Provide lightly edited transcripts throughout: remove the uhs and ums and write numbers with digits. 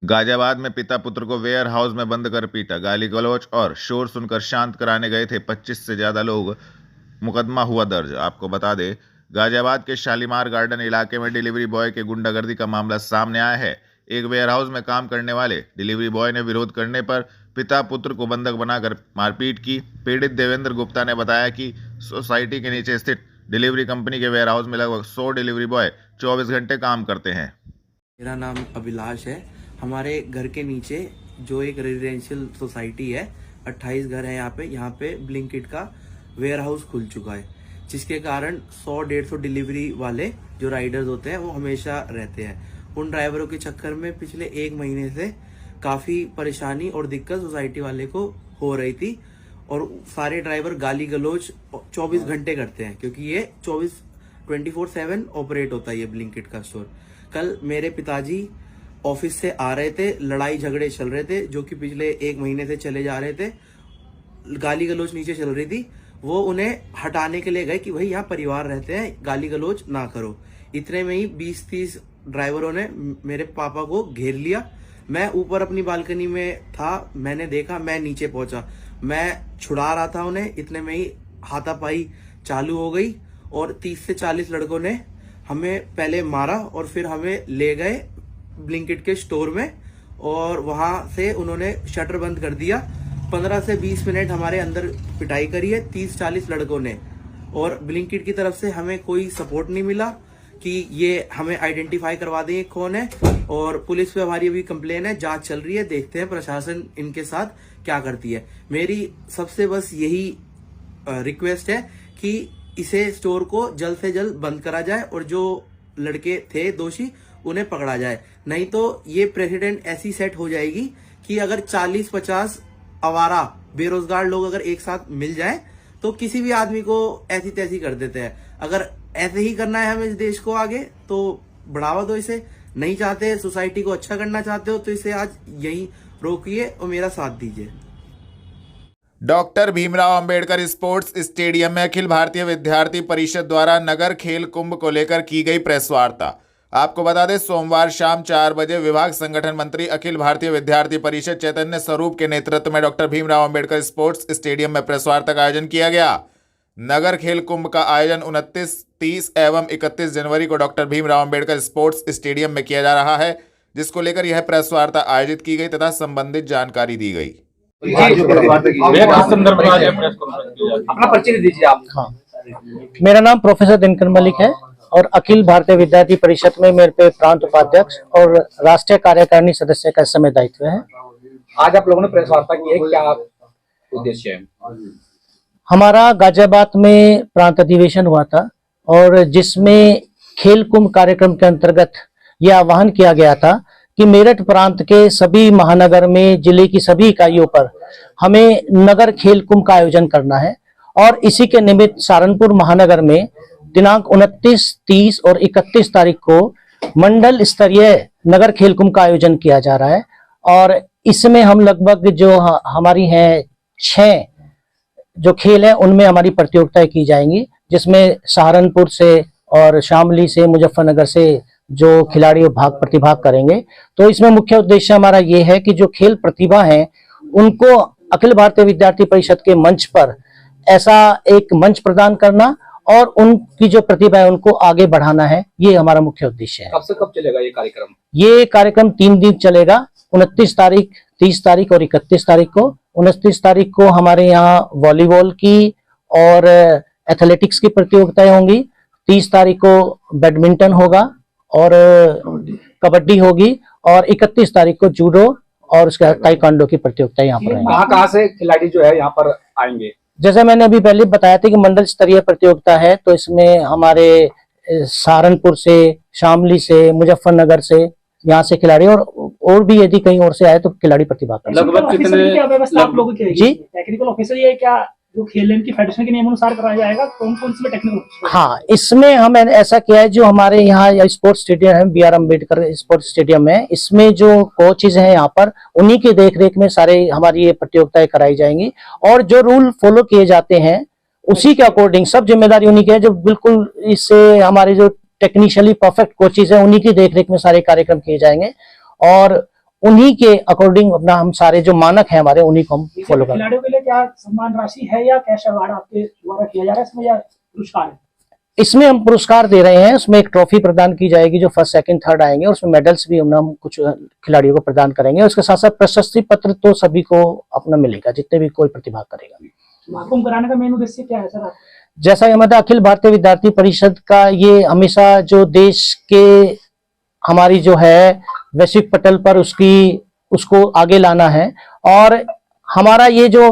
गाजियाबाद में पिता पुत्र को वेयर हाउस में बंद कर पीटा, गाली गलौज और शोर सुनकर शांत कराने गए थे 25 से ज्यादा लोग, मुकदमा हुआ दर्ज। आपको बता दें, गाजियाबाद के शालीमार गार्डन इलाके में डिलीवरी बॉय के गुंडागर्दी का मामला सामने आया है। एक वेयर हाउस में काम करने वाले डिलीवरी बॉय ने विरोध करने पर पिता पुत्र को बंधक बनाकर मारपीट की। पीड़ित देवेंद्र गुप्ता ने बताया कि सोसाइटी के नीचे स्थित डिलीवरी कंपनी के वेयर हाउस में लगभग 100 डिलीवरी बॉय 24 घंटे काम करते हैं। मेरा नाम अभिलाष है। हमारे घर के नीचे जो एक रेजिडेंशियल सोसाइटी है, 28 घर है यहाँ पे ब्लिंकिट का वेयर हाउस खुल चुका है, जिसके कारण 100-150 डिलीवरी वाले जो राइडर्स होते हैं वो हमेशा रहते हैं। उन ड्राइवरों के चक्कर में पिछले 1 महीने से काफ़ी परेशानी और दिक्कत सोसाइटी वाले को हो रही थी, और सारे ड्राइवर गाली गलौज 24 घंटे करते हैं, क्योंकि ये 24/7 ऑपरेट होता है ये ब्लिंकिट का स्टोर। कल मेरे पिताजी ऑफिस से आ रहे थे, लड़ाई झगड़े चल रहे थे जो कि पिछले 1 महीने से चले जा रहे थे, गाली गलौज नीचे चल रही थी। वो उन्हें हटाने के लिए गए कि भाई यहाँ परिवार रहते हैं, गाली गलौज ना करो। इतने में ही 20-30 ड्राइवरों ने मेरे पापा को घेर लिया। मैं ऊपर अपनी बालकनी में था, मैंने देखा, मैं नीचे पहुंचा, मैं छुड़ा रहा था उन्हें। इतने में ही हाथापाई चालू हो गई और 30 से 40 लड़कों ने हमें पहले मारा और फिर हमें ले गए ब्लिंकिट के स्टोर में, और वहां से उन्होंने शटर बंद कर दिया। 15 से 20 मिनट हमारे अंदर पिटाई करी है 30-40 लड़कों ने, और ब्लिंकिट की तरफ से हमें कोई सपोर्ट नहीं मिला कि ये हमें आइडेंटिफाई करवा देंगे कौन है। और पुलिस पे हमारी अभी कंप्लेन है, जांच चल रही है, देखते हैं प्रशासन इनके साथ क्या करती है। मेरी सबसे बस यही रिक्वेस्ट है कि इसे स्टोर को जल्द से जल्द बंद करा जाए और जो लड़के थे दोषी उन्हें पकड़ा जाए, नहीं तो ये प्रेसिडेंट ऐसी सेट हो जाएगी कि अगर 40-50 आवारा बेरोजगार लोग अगर एक साथ मिल जाए तो किसी भी आदमी को ऐसी तैसी कर देते हैं। अगर ऐसे ही करना है हमें इस देश को आगे तो बढ़ावा दो इसे। नहीं चाहते सोसाइटी को अच्छा करना चाहते हो तो इसे आज यहीं रोकिए और मेरा साथ दीजिए। Doctor Bhimrao Ambedkar sports stadium में अखिल भारतीय विद्यार्थी परिषद द्वारा नगर खेल कुंभ को लेकर की गई प्रेस वार्ता। आपको बता दें, सोमवार शाम 4 बजे विभाग संगठन मंत्री अखिल भारतीय विद्यार्थी परिषद चैतन्य स्वरूप के नेतृत्व में doctor Bhimrao Ambedkar sports stadium में प्रेस वार्ता का आयोजन किया गया। नगर खेल कुंभ का आयोजन 29, 30 एवं 31 जनवरी को doctor Bhimrao Ambedkar sports stadium में किया जा रहा है, जिसको लेकर यह प्रेस वार्ता आयोजित की गई तथा संबंधित जानकारी दी गई। अपना परिचय दीजिए आप। हाँ, मेरा नाम प्रोफेसर दिनकर मलिक है और अखिल भारतीय विद्यार्थी परिषद में मेरे पे प्रांत उपाध्यक्ष और राष्ट्रीय कार्यकारिणी सदस्य का समय दायित्व है। आज आप लोगों ने प्रेस वार्ता की है, क्या उद्देश्य है? हमारा गाजियाबाद में प्रांत अधिवेशन हुआ था और जिसमें खेल कुंभ कार्यक्रम के अंतर्गत यह आह्वान किया गया था कि मेरठ प्रांत के सभी महानगर में जिले की सभी इकाइयों पर हमें नगर खेल कुंभ का आयोजन करना है, और इसी के निमित्त सहारनपुर महानगर में दिनांक 29, 30 और 31 तारीख को मंडल स्तरीय नगर खेल कुंभ का आयोजन किया जा रहा है। और इसमें हम लगभग जो हमारी हैं 6 जो खेल है उनमें हमारी प्रतियोगिताएं की जाएंगी, जिसमें सहारनपुर से और शामली से, मुजफ्फरनगर से जो खिलाड़ी प्रतिभाग करेंगे। तो इसमें मुख्य उद्देश्य हमारा ये है कि जो खेल प्रतिभा है उनको अखिल भारतीय विद्यार्थी परिषद के मंच पर ऐसा एक मंच प्रदान करना और उनकी जो प्रतिभा है उनको आगे बढ़ाना है, ये हमारा मुख्य उद्देश्य है। कब से कब चलेगा ये कार्यक्रम? ये कार्यक्रम 3 दिन चलेगा, 29 तारीख, 30 तारीख और 31 तारीख को। 29 तारीख को हमारे यहाँ वॉलीबॉल की और एथलेटिक्स की प्रतियोगिताएं होंगी। 30 तारीख को बैडमिंटन होगा और कबड्डी होगी, और 31 तारीख को जूडो और उसके बाद ताइक्वांडो की प्रतियोगिता यहाँ पर आएंगी। कहाँ से खिलाड़ी जो है यहाँ पर आएंगे? जैसे मैंने अभी पहले बताया था कि मंडल स्तरीय प्रतियोगिता है, तो इसमें हमारे सहारनपुर से, शामली से, मुजफ्फरनगर से, यहाँ से खिलाड़ी और भी यदि कहीं और से आए तो खिलाड़ी प्रतिभा कर। लगभग कितने आप लोगों की जी टेक्निकल ऑफिसर ये क्या जो खेल की फेडरेशन के नियम अनुसार कराया जाएगा? कौन कौन से टेक्निकल? हाँ, इसमें हम ऐसा किया है, जो हमारे यहाँ स्पोर्ट्स स्टेडियम है, BR अम्बेडकर स्पोर्ट्स स्टेडियम है, इसमें जो कोचेज हैं यहाँ पर उन्हीं की देखरेख में सारे हमारी ये प्रतियोगिताएं कराई जाएंगी, और जो रूल फॉलो किए जाते हैं उसी के अकॉर्डिंग सब जिम्मेदारी उन्हीं की है। जो बिल्कुल इससे हमारे जो टेक्निशियली परफेक्ट कोचेज हैं उन्हीं की देखरेख में सारे कार्यक्रम किए जाएंगे, और उन्हीं के अकॉर्डिंग अपना हम सारे जो मानक है हमारे उन्हीं को हम फॉलो करते हैं। खिलाड़ियों के लिए क्या सम्मान राशि है या कैश अवार्ड आपके द्वारा किया जा रहा है इसमें, या पुरस्कार है? इसमें हम पुरस्कार दे रहे हैं, उसमें एक ट्रॉफी प्रदान की जाएगी जो फर्स्ट सेकंड थर्ड आएंगे, और उसमें मेडल्स भी हम कुछ खिलाड़ियों को प्रदान करेंगे। उसके साथ साथ प्रशस्ति पत्र तो सभी को अपना मिलेगा जितने भी कोई प्रतिभाग करेगा। महाकुंभ कराने का मेन उद्देश्य क्या है सर? जैसा हमारा अखिल भारतीय विद्यार्थी परिषद का ये हमेशा जो देश के हमारी जो है वैश्विक पटल पर उसको आगे लाना है, और हमारा ये जो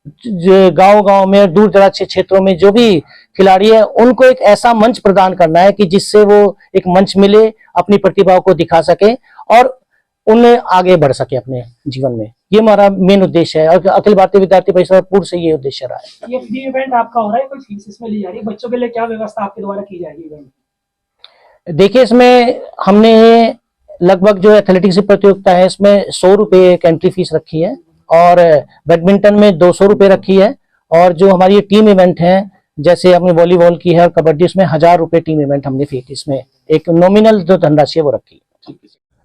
गांव-गांव में दूर दराज के क्षेत्रों में जो भी खिलाड़ी है उनको एक ऐसा मंच प्रदान करना है कि जिससे वो एक मंच मिले, अपनी प्रतिभा को दिखा सके और उन्हें आगे बढ़ सके अपने जीवन में। ये हमारा मेन उद्देश्य है, और अखिल भारतीय विद्यार्थी परिषद पूर्व से ये उद्देश्य रहा है। ये फ्री इवेंट आपका हो रहा है, कोई फीस इसमें ली जा रही है? बच्चों के लिए क्या व्यवस्था आपके द्वारा की जाएगी इवेंट? देखिए, इसमें हमने लगभग जो एथलेटिक्स प्रतियोगिता है इसमें 100 रुपए एक एंट्री फीस रखी है, और बैडमिंटन में 200 रुपए रखी है, और जो हमारी टीम इवेंट है जैसे हमने वॉलीबॉल की है और कबड्डी, उसमें 1000 रुपए टीम इवेंट हमने फी इसमें एक नॉमिनल जो धनराशि है वो रखी है।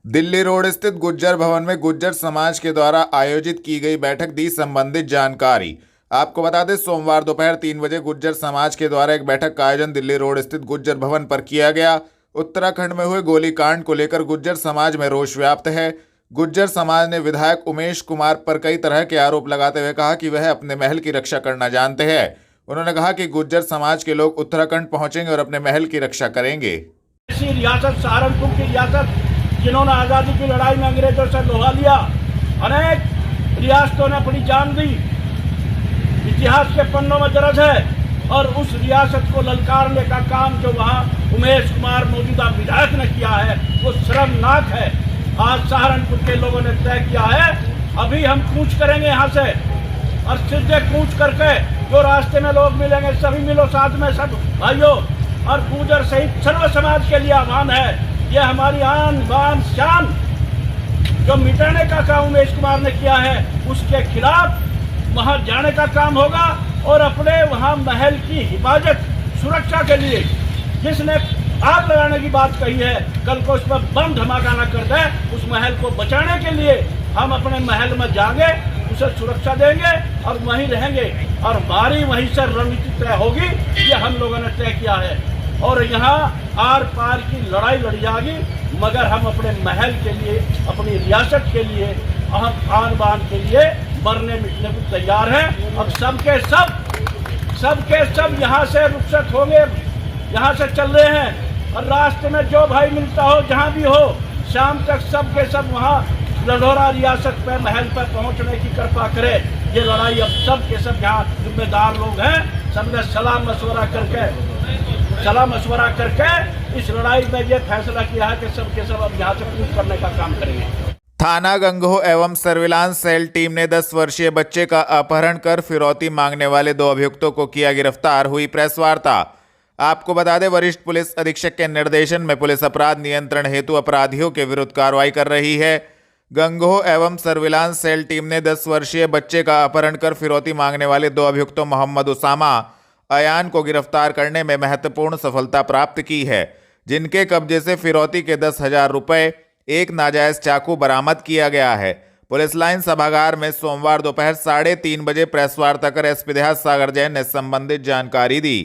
दिल्ली रोड स्थित गुज्जर भवन में गुज्जर समाज के द्वारा आयोजित की गई बैठक दी संबंधित जानकारी। आपको बता दें, सोमवार दोपहर 3 बजे गुज्जर समाज के द्वारा एक बैठक का आयोजन दिल्ली रोड स्थित गुज्जर भवन पर किया गया। उत्तराखंड में हुए गोलीकांड को लेकर गुज्जर समाज में रोष व्याप्त है। गुज्जर समाज ने विधायक उमेश कुमार पर कई तरह के आरोप लगाते हुए कहा कि वह अपने महल की रक्षा करना जानते हैं। उन्होंने कहा कि गुज्जर समाज के लोग उत्तराखंड पहुंचेंगे और अपने महल की रक्षा करेंगे। ऐसी रियासत सहारनपुर की रियासत जिन्होंने आज़ादी की लड़ाई में अंग्रेजों से लोहा लिया, अनेक रियासतों ने अपनी जान दी, इतिहास के पन्नों में दर्ज है, और उस रियासत को ललकारने का काम जो वहाँ उमेश कुमार मौजूदा विधायक ने किया है वो शर्मनाक है। आज सहारनपुर के लोगों ने तय किया है अभी हम कूच करेंगे यहाँ से, और सीधे कूच करके जो रास्ते में लोग मिलेंगे सभी मिलो साथ में सब भाइयों, और गुर्जर सहित सर्व समाज के लिए आह्वान है, ये हमारी आन बान शान जो मिटाने का काम उमेश कुमार ने किया है उसके खिलाफ वहाँ जाने का काम होगा, और अपने वहाँ महल की हिफाजत सुरक्षा के लिए जिसने आग लगाने की बात कही है कल को उस पर बम धमाका न कर दे, उस महल को बचाने के लिए हम अपने महल में जाएंगे, उसे सुरक्षा देंगे और वहीं रहेंगे, और हमारी वहीं से रणनीति तय होगी। ये हम लोगों ने तय किया है, और यहाँ आर पार की लड़ाई लड़ी जाएगी, मगर हम अपने महल के लिए, अपनी रियासत के लिए, आन बान के लिए मरने मिटने को तैयार हैं। अब सबके सब यहाँ से रुखसत होंगे, यहाँ से चल रहे हैं, और रास्ते में जो भाई मिलता हो जहाँ भी हो शाम तक सबके सब वहाँ लढौरा रियासत पे महल पर पहुँचने की कृपा करे। ये लड़ाई अब सब के सब यहाँ जिम्मेदार लोग हैं, सबने सलाह मशवरा करके इस लड़ाई में ये फैसला किया है कि सबके सब अब यहाँ से कूच करने का काम करेंगे। थाना गंगोह एवं सर्विलांस सेल टीम ने 10 वर्षीय बच्चे का अपहरण कर फिरौती मांगने वाले 2 अभियुक्तों को किया गिरफ्तार। हुई प्रेस वार्ता। आपको बता दें, वरिष्ठ पुलिस अधीक्षक के निर्देशन में पुलिस अपराध नियंत्रण हेतु अपराधियों के विरुद्ध कार्रवाई कर रही है। गंगोह एवं सर्विलांस सेल टीम ने 10 वर्षीय बच्चे का अपहरण कर फिरौती मांगने वाले 2 अभियुक्तों मोहम्मद उसामा अयान को गिरफ्तार करने में महत्वपूर्ण सफलता प्राप्त की है, जिनके कब्जे से फिरौती के 10,000 रुपये, एक नाजायज चाकू बरामद किया गया है। पुलिस लाइन सभागार में सोमवार दोपहर 3:30 बजे प्रेस वार्ता कर एसपी देहात सागर जैन ने संबंधित जानकारी दी।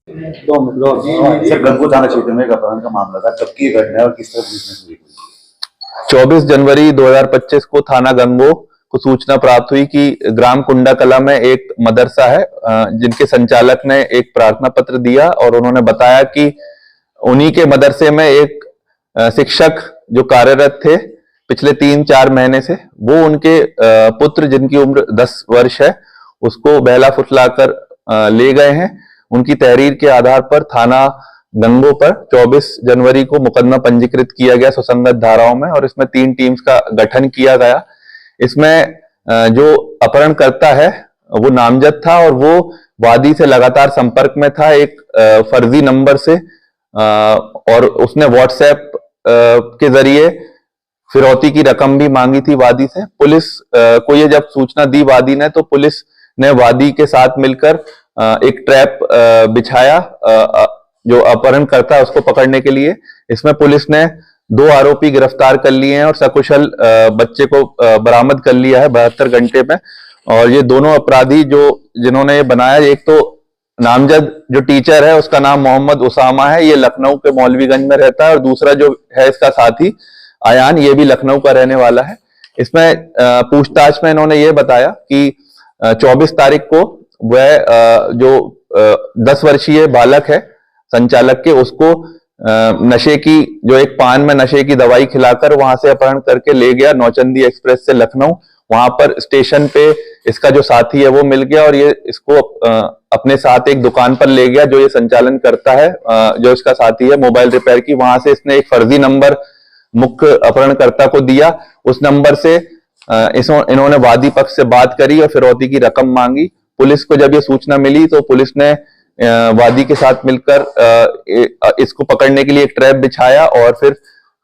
सर, गंगोह थाना क्षेत्र में एक अपहरण का मामला था, कब की घटना है और किस तरह पुलिस ने? 24 जनवरी 2025 को थाना गंगोह को सूचना प्राप्त हुई कि ग्राम कुंडा कला में एक मदरसा है, जिनके संचालक ने एक प्रार्थना पत्र दिया, और उन्होंने बताया कि उन्हीं के मदरसे में एक शिक्षक जो कार्यरत थे पिछले 3-4 महीने से, वो उनके पुत्र जिनकी उम्र 10 वर्ष है उसको बहला फुसलाकर ले गए हैं। उनकी तहरीर के आधार पर थाना गंगोह पर 24 जनवरी को मुकदमा पंजीकृत किया गया सुसंगत धाराओं में, और इसमें 3 टीम्स का गठन किया गया। इसमें जो अपहरणकर्ता है वो नामजद था, और वो वादी से लगातार संपर्क में था एक फर्जी नंबर से, और उसने व्हाट्सएप के जरिए फिरौती की रकम भी मांगी थी वादी से। पुलिस को ये जब सूचना दी वादी ने, तो पुलिस ने वादी के साथ मिलकर एक ट्रैप बिछाया जो अपहरणकर्ता है उसको पकड़ने के लिए। इसमें पुलिस ने 2 आरोपी गिरफ्तार कर लिए हैं और सकुशल बच्चे को बरामद कर लिया है 72 घंटे में। और ये दोनों अपराधी जिन्होंने ये बनाया, एक तो नामजद जो टीचर है उसका नाम मोहम्मद उसामा है, ये लखनऊ के मौलवीगंज में रहता है, और दूसरा जो है इसका साथी आयान, ये भी लखनऊ का रहने वाला है। इसमें पूछताछ में इन्होंने ये बताया कि 24 तारीख को वह जो 10 वर्षीय बालक है संचालक के, उसको नशे की जो एक पान में नशे की दवाई खिलाकर वहां से अपहरण करके ले गया नौचंदी एक्सप्रेस से लखनऊ। वहां पर स्टेशन पे इसका जो साथी है वो मिल गया और ये इसको अपने साथ एक दुकान पर ले गया जो ये संचालन करता है, जो इसका साथी है मोबाइल रिपेयर की। वहां से इसने एक फर्जी नंबर मुख्य अपहरणकर्ता को दिया। उस नंबर से इन्होंने वादी पक्ष से बात करी और फिरौती की रकम मांगी। पुलिस को जब ये सूचना मिली तो पुलिस ने वादी के साथ मिलकर इसको पकड़ने के लिए एक ट्रैप बिछाया और फिर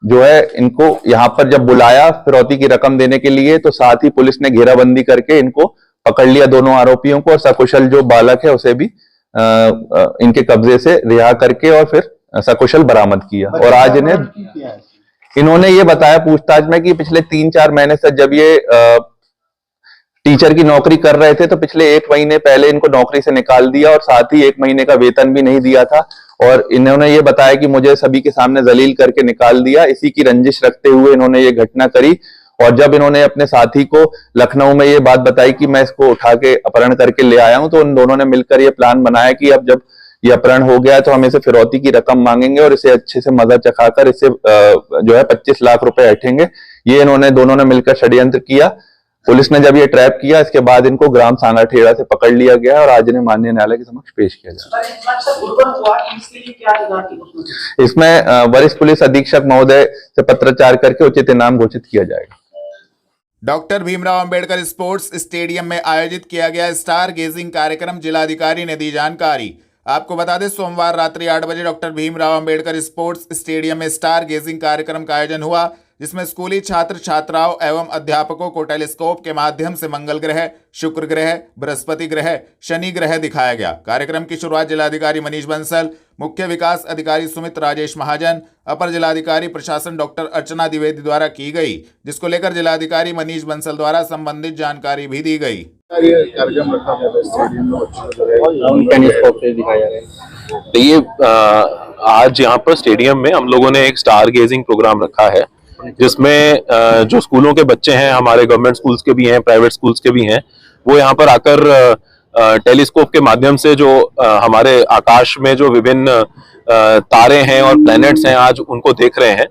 जो है इनको यहाँ पर जब बुलाया फिरौती की रकम देने के लिए, तो साथ ही पुलिस ने घेराबंदी करके इनको पकड़ लिया, दोनों आरोपियों को, और सकुशल जो बालक है उसे भी इनके कब्जे से रिहा करके और फिर सकुशल बरामद किया। और आज इन्होंने ये बताया पूछताछ में कि पिछले 3-4 महीने से जब ये टीचर की नौकरी कर रहे थे तो पिछले 1 महीने पहले इनको नौकरी से निकाल दिया और साथ ही 1 महीने का वेतन भी नहीं दिया था। और इन्होंने ये बताया कि मुझे सभी के सामने जलील करके निकाल दिया। इसी की रंजिश रखते हुए इन्होंने ये घटना करी। और जब इन्होंने अपने साथी को लखनऊ में ये बात बताई कि मैं इसको उठा के अपहरण करके ले आया हूं, तो उन दोनों ने मिलकर ये प्लान बनाया कि अब जब ये अपहरण हो गया तो हम इसे फिरौती की रकम मांगेंगे और इसे अच्छे से मजा चखाकर इससे जो है 25 लाख रुपए ऐंठेंगे। ये इन्होंने दोनों ने मिलकर षड्यंत्र किया। पुलिस ने जब ये ट्रैप किया, इसके बाद इनको ग्राम सांगाठेड़ा से पकड़ लिया गया और आज इन्हें माननीय न्यायालय के समक्ष पेश किया जाएगा। इसमें वरिष्ठ पुलिस अधीक्षक महोदय से पत्राचार करके उचित इनाम घोषित किया जाएगा। Doctor Bhimrao Ambedkar sports stadium में आयोजित किया गया स्टार गेजिंग कार्यक्रम, जिलाधिकारी ने दी जानकारी। आपको बता दें, सोमवार रात्रि 8 बजे doctor Bhimrao Ambedkar sports stadium में स्टार गेजिंग कार्यक्रम का आयोजन हुआ, जिसमें स्कूली छात्र छात्राओं एवं अध्यापकों को टेलीस्कोप के माध्यम से मंगल ग्रह, शुक्र ग्रह, बृहस्पति ग्रह, शनि ग्रह दिखाया गया। कार्यक्रम की शुरुआत जिलाधिकारी मनीष बंसल, मुख्य विकास अधिकारी सुमित राजेश महाजन, अपर जिलाधिकारी प्रशासन डॉक्टर अर्चना द्विवेदी द्वारा की गई, जिसको लेकर जिलाधिकारी मनीष बंसल द्वारा संबंधित जानकारी भी दी गई। ये आज यहाँ पर स्टेडियम में हम लोगों ने एक स्टार गेजिंग प्रोग्राम रखा है, जिसमें जो स्कूलों के बच्चे हैं, हमारे गवर्नमेंट स्कूल्स के भी हैं, प्राइवेट स्कूल्स के भी हैं, वो यहाँ पर आकर टेलीस्कोप के माध्यम से जो हमारे आकाश में जो विभिन्न तारे हैं और प्लैनेट्स हैं, आज उनको देख रहे हैं।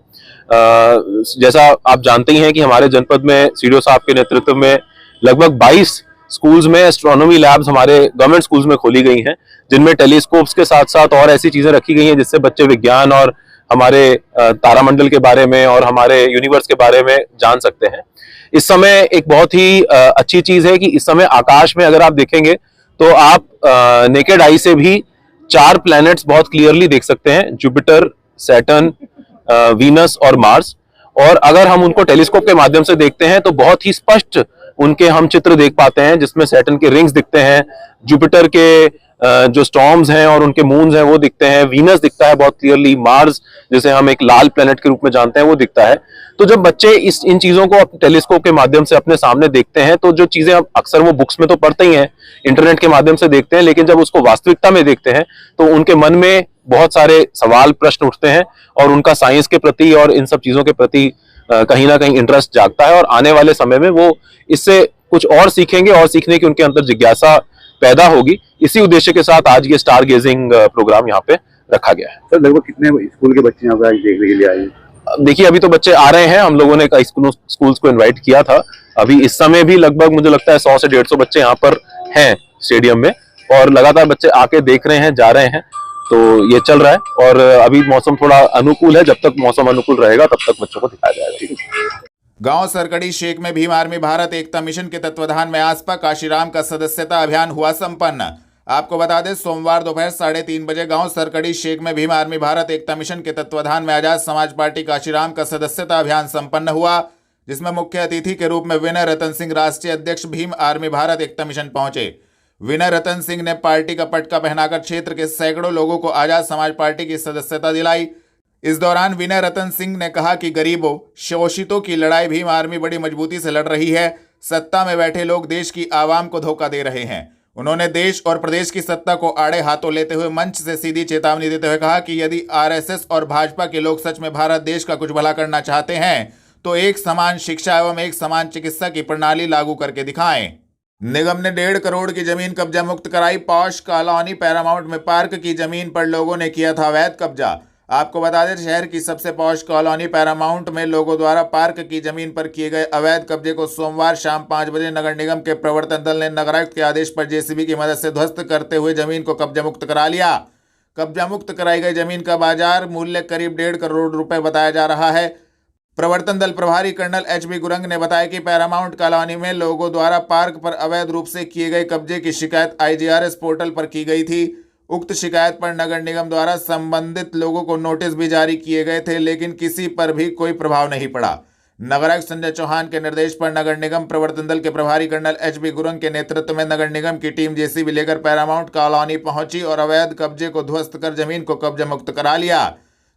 जैसा आप जानते ही हैं कि हमारे जनपद में सीडीओ साहब के नेतृत्व में लगभग 22 स्कूल्स में एस्ट्रोनॉमी लैब्स हमारे गवर्नमेंट स्कूल्स में खोली गई हैं, जिनमें टेलीस्कोप्स के साथ साथ और ऐसी चीजें रखी गई हैं जिससे बच्चे विज्ञान और हमारे तारामंडल के बारे में और हमारे यूनिवर्स के बारे में जान सकते हैं। इस समय एक बहुत ही अच्छी चीज है कि इस समय आकाश में अगर आप देखेंगे तो आप नेकेड आई से भी 4 प्लैनेट्स बहुत क्लियरली देख सकते हैं, जुपिटर, सैटर्न, वीनस और मार्स। और अगर हम उनको टेलीस्कोप के माध्यम से देखते हैं तो बहुत ही स्पष्ट उनके हम चित्र देख पाते हैं, जिसमें सैटर्न के रिंग्स दिखते हैं, जुपिटर के जो स्टॉर्म्स हैं और उनके मून्स हैं वो दिखते हैं, वीनस दिखता है बहुत क्लियरली, मार्स जिसे हम एक लाल प्लेनेट के रूप में जानते हैं वो दिखता है। तो जब बच्चे इन चीजों को टेलीस्कोप के माध्यम से अपने सामने देखते हैं तो जो चीजें अक्सर वो बुक्स में तो पढ़ते ही हैं, इंटरनेट के माध्यम से देखते हैं, लेकिन जब उसको वास्तविकता में देखते हैं तो उनके मन में बहुत सारे सवाल प्रश्न उठते हैं और उनका साइंस के प्रति और इन सब चीजों के प्रति कहीं ना कहीं इंटरेस्ट जागता है और आने वाले समय में वो इससे कुछ और सीखेंगे और सीखने की उनके अंदर जिज्ञासा पैदा होगी। इसी उद्देश्य के साथ आज ये स्टार गेजिंग प्रोग्राम यहाँ पे रखा गया है। सर, लगभग कितने स्कूल के बच्चे यहाँ पे आज देखने के लिए आए हैं? देखिए, अभी तो बच्चे आ रहे हैं, हम लोगों ने कई स्कूल्स को इनवाइट किया था। अभी इस समय भी लगभग मुझे लगता है 100 से 150 बच्चे यहाँ पर हैं स्टेडियम में और लगातार बच्चे आके देख रहे हैं, जा रहे हैं, तो ये चल रहा है। और अभी मौसम थोड़ा अनुकूल है, जब तक मौसम अनुकूल रहेगा तब तक बच्चों को दिखाया जाएगा। गांव सरकड़ी शेख में भीम आर्मी भारत एकता मिशन के तत्वाधान में आसपा काशीराम का सदस्यता अभियान हुआ संपन्न। आपको बता दें, सोमवार दोपहर 3:30 बजे गांव सरकड़ी शेख में भीम आर्मी भारत एकता मिशन के तत्वाधान में आजाद समाज पार्टी काशीराम का सदस्यता अभियान संपन्न हुआ, जिसमें मुख्य अतिथि के रूप में विनय रतन सिंह, राष्ट्रीय अध्यक्ष भीम आर्मी भारत एकता मिशन पहुंचे। विनय रतन सिंह ने पार्टी का पटका पहनाकर क्षेत्र के सैकड़ों लोगों को आजाद समाज पार्टी की सदस्यता दिलाई। इस दौरान विनय रतन सिंह ने कहा कि गरीबों शोषितों की लड़ाई भीम आर्मी बड़ी मजबूती से लड़ रही है। सत्ता में बैठे लोग देश की आवाम को धोखा दे रहे हैं। उन्होंने देश और प्रदेश की सत्ता को आड़े हाथों लेते हुए मंच से सीधी चेतावनी देते हुए कहा कि यदि आरएसएस और भाजपा के लोग सच में भारत देश का कुछ भला करना चाहते हैं तो एक समान शिक्षा एवं एक समान चिकित्सा की प्रणाली लागू करके दिखाएं। निगम ने 1.5 करोड़ की जमीन कब्जा मुक्त कराई। पॉश कॉलोनी पैरामाउंट में पार्क की जमीन पर लोगों ने किया था अवैध कब्जा। आपको बता दें, शहर की सबसे पॉश कॉलोनी पैरामाउंट में लोगों द्वारा पार्क की जमीन पर किए गए अवैध कब्जे को सोमवार शाम 5 बजे नगर निगम के प्रवर्तन दल ने नगरायुक्त के आदेश पर जेसीबी की मदद से ध्वस्त करते हुए जमीन को कब्जा मुक्त करा लिया। कब्जा मुक्त कराई गई जमीन का बाजार मूल्य करीब 1.5 करोड़ रुपए बताया जा रहा है। प्रवर्तन दल प्रभारी कर्नल एच.बी. गुरंग ने बताया कि पैरामाउंट कॉलोनी में लोगों द्वारा पार्क पर अवैध रूप से किए गए कब्जे की शिकायत IGRS पोर्टल पर की गई थी। उक्त शिकायत पर नगर निगम द्वारा संबंधित लोगों को नोटिस भी जारी किए गए थे, लेकिन किसी पर भी कोई प्रभाव नहीं पड़ा। नगरायुक्त संजय चौहान के निर्देश पर नगर निगम प्रवर्तन दल के प्रभारी कर्नल एच.बी. गुरंग के नेतृत्व में नगर निगम की टीम जेसीबी लेकर पैरामाउंट कॉलोनी पहुंची और अवैध कब्जे को ध्वस्त कर जमीन को कब्जा मुक्त करा लिया।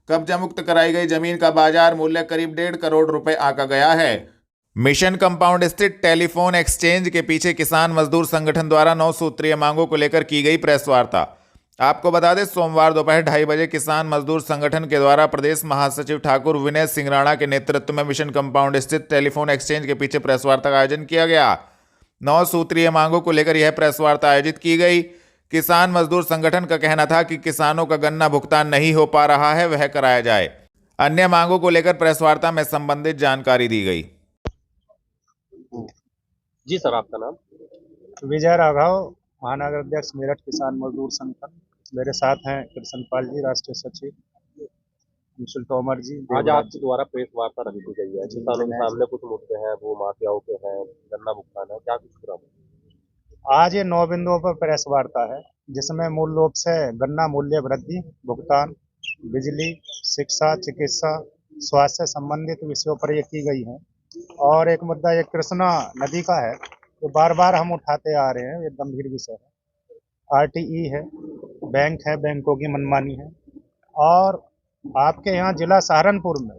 कब्जा मुक्त कराई गई जमीन का बाजार मूल्य करीब 1.5 करोड़ रुपए आंका गया है। मिशन कंपाउंड स्थित टेलीफोन एक्सचेंज के पीछे किसान मजदूर संगठन द्वारा 9 सूत्रीय मांगों को लेकर की गई प्रेस वार्ता। आपको बता दें, सोमवार दोपहर 2:30 बजे किसान मजदूर संगठन के द्वारा प्रदेश महासचिव ठाकुर विनय सिंह राणा के नेतृत्व में मिशन कंपाउंड स्थित टेलीफोन एक्सचेंज के पीछे प्रेस वार्ता का आयोजन किया गया। 9 सूत्रीय मांगों को लेकर यह प्रेस वार्ता आयोजित की गई। किसान मजदूर संगठन का कहना था कि किसानों का गन्ना भुगतान नहीं हो पा रहा है, वह कराया जाए। अन्य मांगों को लेकर प्रेस वार्ता में संबंधित जानकारी दी गई। जी सर, आपका नाम? विजय राघव, महानगर अध्यक्ष मेरठ किसान मजदूर संगठन। मेरे साथ हैं कृष्णपाल जी, राष्ट्रीय सचिव, मिशुल तोमर जी। आज आपके द्वारा प्रेस वार्ता रखी गई है। किसानों के सामने कुछ मुद्दे हैं, वो माफियाओं के हैं, गन्ना भुगतान है, क्या कुछ पूरा? आज ये 9 बिंदुओं पर प्रेस वार्ता है, जिसमें मूल रूप से गन्ना मूल्य वृद्धि, भुगतान, बिजली, शिक्षा, चिकित्सा, स्वास्थ्य से संबंधित विषयों पर ये की गई है। और एक मुद्दा ये कृष्णा नदी का है, जो बार बार हम उठाते आ रहे हैं। ये गंभीर विषय है। RTE है, बैंक है, बैंकों की मनमानी है। और आपके यहाँ जिला सहारनपुर में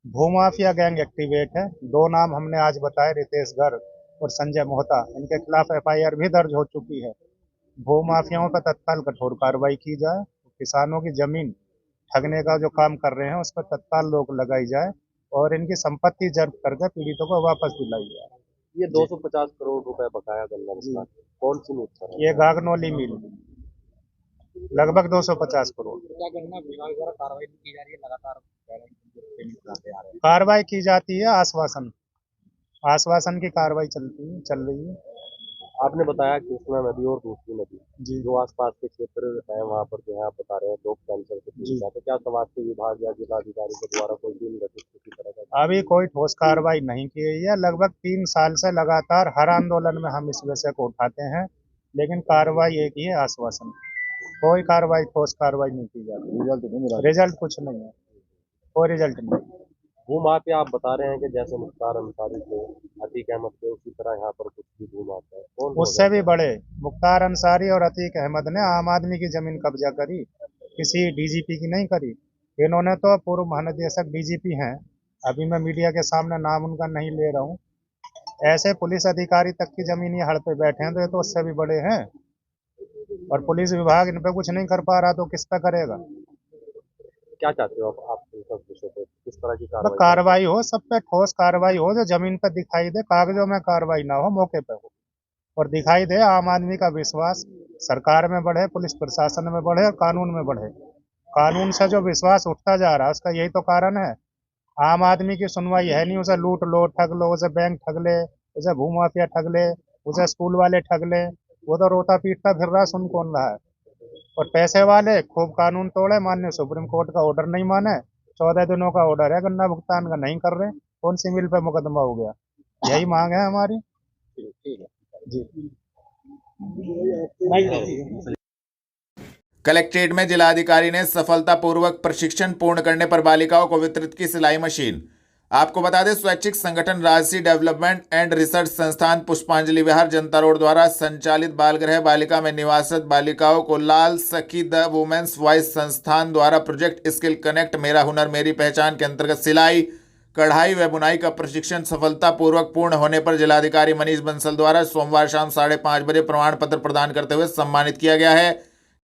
भूमाफिया गैंग एक्टिवेट है। 2 नाम हमने आज बताए, रितेश गर्ग और संजय मोहता। इनके खिलाफ FIR भी दर्ज हो चुकी है। भूमाफियाओं पर तत्काल कठोर कार्रवाई की जाए। किसानों की जमीन ठगने का जो काम कर रहे हैं उस पर तत्काल रोक लगाई जाए और इनकी संपत्ति जब्त करके पीड़ितों को वापस दिलाई जाए। ये 250 करोड़ रुपए बकाया गन्ना भुगतान कौन सी नीति पर है? ये गागनोली मिल, लगभग 250 करोड़। क्या गन्ना विभाग द्वारा कार्रवाई की जा रही है? लगातार कार्रवाई की जाती है। आश्वासन की कार्रवाई चल रही है। आपने बताया कृष्णा नदी और दूसरी नदी जी, जो आसपास के क्षेत्र है, वहाँ पर जो है आप बता रहे हैं लोग कैंसर से पीड़ित हैं, तो क्या समाज के विभाग या जिलाधिकारी के द्वारा कोई टीम गठित किसी तरह का? अभी कोई ठोस कार्रवाई नहीं की गई है। लगभग 3 साल से लगातार हर आंदोलन में हम इस विषय को उठाते हैं, लेकिन कार्रवाई एक ही है, आश्वासन। कोई कार्रवाई, ठोस कार्रवाई नहीं की जाती। रिजल्ट कुछ नहीं है, कोई रिजल्ट नहीं। भूमाफिया आप बता रहे हैं कि जैसे मुख्तार अंसारी थे, अतीक अहमद थे, उसी तरह यहाँ पर कुछ भी भूमाफिया है। कौन उससे भी बड़े मुख्तार अंसारी और अतीक अहमद ने आम आदमी की जमीन कब्जा करी, किसी DGP की नहीं करी। इन्होंने तो पूर्व महानिदेशक DGP हैं, अभी मैं मीडिया के सामने नाम उनका नहीं ले रहा हूँ। ऐसे पुलिस अधिकारी तक की जमीन ये हड़ पे बैठे हैं, तो ये तो उससे भी बड़े हैं। और पुलिस विभाग इन पे कुछ नहीं कर पा रहा, तो किस पे करेगा? क्या चाहते हो आप सब विषय पे किस तरह की कार्रवाई हो, सब पे ठोस कार्रवाई हो, जो जमीन पे दिखाई दे। कागजों में कार्रवाई ना हो, मौके पे हो और दिखाई दे। आम आदमी का विश्वास सरकार में बढ़े, पुलिस प्रशासन में बढ़े और कानून में बढ़े। कानून से जो विश्वास उठता जा रहा है उसका यही तो कारण है। आम आदमी की सुनवाई है नहीं। उसे लूट लो, ठग लो, उसे बैंक ठग ले, उसे भूमाफिया ठग ले, उसे स्कूल वाले ठग ले, वो तो रोता पीटता फिर रहा, सुन कौन रहा है। और पैसे वाले खूब कानून तोड़े, माननीय सुप्रीम कोर्ट का ऑर्डर नहीं माने। 14 दिनों का ऑर्डर है, गन्ना भुगतान का नहीं कर रहे। कौन सी मिल पे मुकदमा हो गया? यही मांग है हमारी। जी। कलेक्ट्रेट में जिलाधिकारी ने सफलतापूर्वक प्रशिक्षण पूर्ण करने पर बालिकाओं को वितरित की सिलाई मशीन। आपको बता दें, स्वैच्छिक संगठन राजसी डेवलपमेंट एंड रिसर्च संस्थान पुष्पांजलि विहार जनता रोड द्वारा संचालित बालगृह बालिका में निवासरत बालिकाओं को लाल सखी द वुमेन्स वॉइस संस्थान द्वारा प्रोजेक्ट स्किल कनेक्ट मेरा हुनर मेरी पहचान के अंतर्गत सिलाई, कढ़ाई व बुनाई का प्रशिक्षण सफलतापूर्वक पूर्ण होने पर जिलाधिकारी मनीष बंसल द्वारा सोमवार शाम 5:30 बजे प्रमाण पत्र प्रदान करते हुए सम्मानित किया गया है।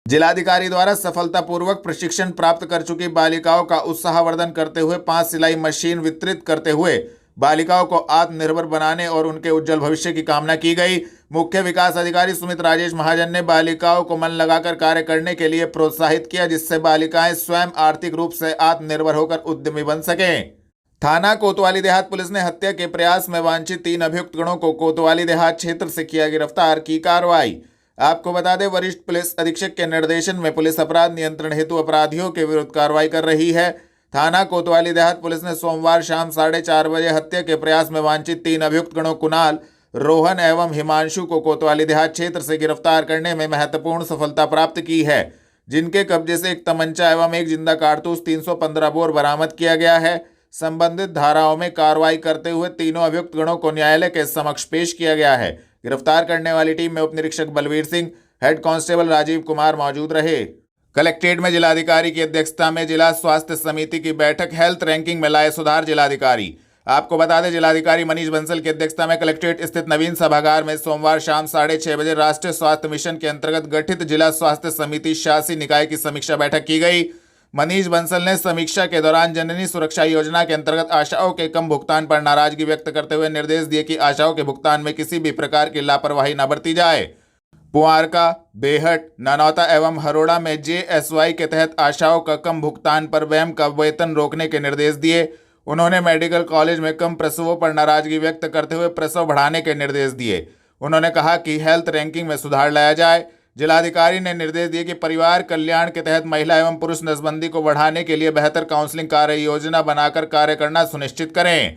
जिलाधिकारी द्वारा सफलतापूर्वक प्रशिक्षण प्राप्त कर चुकी बालिकाओं का उत्साहवर्धन करते हुए 5 सिलाई मशीन वितरित करते हुए बालिकाओं को आत्मनिर्भर बनाने और उनके उज्जवल भविष्य की कामना की गई। मुख्य विकास अधिकारी सुमित राजेश महाजन ने बालिकाओं को मन लगाकर कार्य करने के लिए प्रोत्साहित किया, जिससे बालिकाएं स्वयं आर्थिक रूप से आत्मनिर्भर होकर उद्यमी बन सकें। थाना कोतवाली देहात पुलिस ने हत्या के प्रयास में वांछित 3 अभियुक्त गणों को कोतवाली देहात क्षेत्र से किया गिरफ्तार, की कार्रवाई। आपको बता दें, वरिष्ठ पुलिस अधीक्षक के निर्देशन में पुलिस अपराध नियंत्रण हेतु अपराधियों के विरुद्ध कार्रवाई कर रही है। थाना कोतवाली देहात पुलिस ने सोमवार शाम 4:30 बजे हत्या के प्रयास में वांछित 3 अभियुक्त गणों कुणाल, रोहन एवं हिमांशु को कोतवाली देहात क्षेत्र से गिरफ्तार करने में महत्वपूर्ण सफलता प्राप्त की है, जिनके कब्जे से एक तमंचा एवं एक जिंदा कारतूस 315 बोर बरामद किया गया है। संबंधित धाराओं में कार्रवाई करते हुए तीनों अभियुक्त गणों को न्यायालय के समक्ष पेश किया गया है। गिरफ्तार करने वाली टीम में उप निरीक्षक बलवीर सिंह, हेड कांस्टेबल राजीव कुमार मौजूद रहे। कलेक्ट्रेट में जिलाधिकारी की अध्यक्षता में जिला स्वास्थ्य समिति की बैठक, हेल्थ रैंकिंग में लाए सुधार जिलाधिकारी। आपको बता दें, जिलाधिकारी मनीष बंसल की अध्यक्षता में कलेक्ट्रेट स्थित नवीन सभागार में सोमवार शाम 6:30 बजे राष्ट्रीय स्वास्थ्य मिशन के अंतर्गत गठित जिला स्वास्थ्य समिति शासी निकाय की समीक्षा बैठक की गई। मनीष बंसल ने समीक्षा के दौरान जननी सुरक्षा योजना के अंतर्गत आशाओं के कम भुगतान पर नाराजगी व्यक्त करते हुए निर्देश दिए कि आशाओं के भुगतान में किसी भी प्रकार की लापरवाही न बरती जाए। पुआरका, बेहट, नानौता एवं हरोड़ा में JSY के तहत आशाओं का कम भुगतान पर वैम का वेतन रोकने के निर्देश दिए। उन्होंने मेडिकल कॉलेज में कम प्रसवों पर नाराजगी व्यक्त करते हुए प्रसव बढ़ाने के निर्देश दिए। उन्होंने कहा कि हेल्थ रैंकिंग में सुधार लाया जाए। जिलाधिकारी ने निर्देश दिए कि परिवार कल्याण के तहत महिला एवं पुरुष नसबंदी को बढ़ाने के लिए बेहतर काउंसलिंग कार्य योजना बनाकर कार्य करना सुनिश्चित करें।